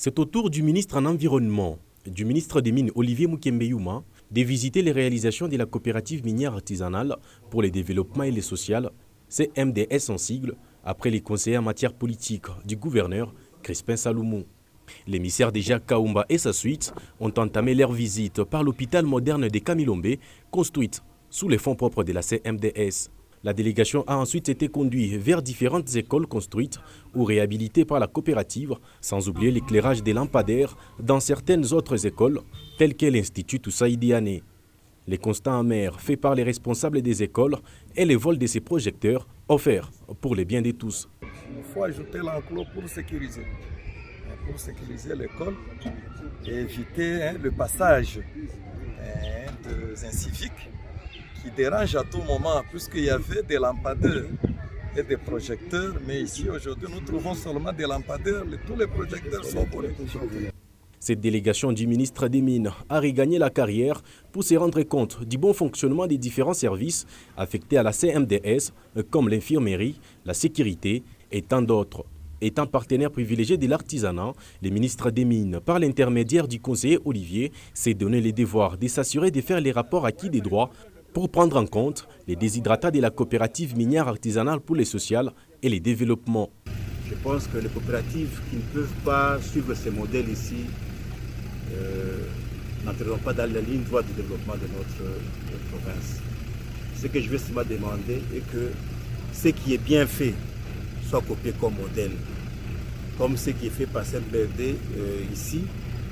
C'est au tour du ministre en environnement, du ministre des Mines Olivier Mukembe-Yuma, de visiter les réalisations de la coopérative minière artisanale pour le développement et le social, CMDS en sigle, après les conseillers en matière politique du gouverneur Crispin Saloumou. L'émissaire de Jacques Kaumba et sa suite ont entamé leur visite par l'hôpital moderne de Kamilombe, construite sous les fonds propres de la CMDS. La délégation a ensuite été conduite vers différentes écoles construites ou réhabilitées par la coopérative, sans oublier l'éclairage des lampadaires dans certaines autres écoles, telles que l'Institut Toussaïdiané. Les constats amers faits par les responsables des écoles et le vol de ces projecteurs offerts pour le bien de tous. Il faut ajouter l'enclos pour sécuriser l'école et éviter le passage des inciviques qui dérange à tout moment, puisqu'il y avait des lampadaires et des projecteurs, mais ici aujourd'hui nous trouvons seulement des lampadaires, tous les projecteurs sont volés. Cette délégation du ministre des Mines a regagné la carrière pour se rendre compte du bon fonctionnement des différents services affectés à la CMDS, comme l'infirmerie, la sécurité et tant d'autres. Étant partenaire privilégié de l'artisanat, le ministre des Mines, par l'intermédiaire du conseiller Olivier, s'est donné le devoir de s'assurer de faire les rapports acquis des droits pour prendre en compte les déshydratats de la coopérative minière artisanale pour le social et le développement. Je pense que les coopératives qui ne peuvent pas suivre ces modèles ici n'entreront pas dans la ligne droite du développement de notre province. Ce que je vais seulement demander est que ce qui est bien fait soit copié comme modèle. Comme ce qui est fait par CMBRD ici,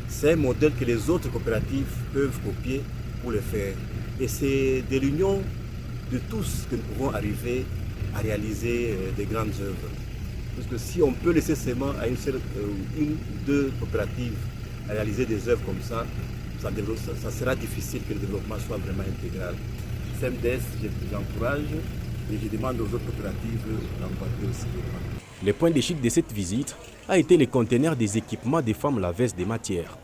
c'est un modèle que les autres coopératives peuvent copier pour le faire. Et c'est de l'union de tous que nous pouvons arriver à réaliser des grandes œuvres. Parce que si on peut laisser seulement à une ou deux coopératives à réaliser des œuvres comme ça sera difficile que le développement soit vraiment intégral. CMDS, j'encourage et je demande aux autres coopératives d'embarquer aussi. Le point de chute de cette visite a été le conteneur des équipements des femmes laveuses des matières.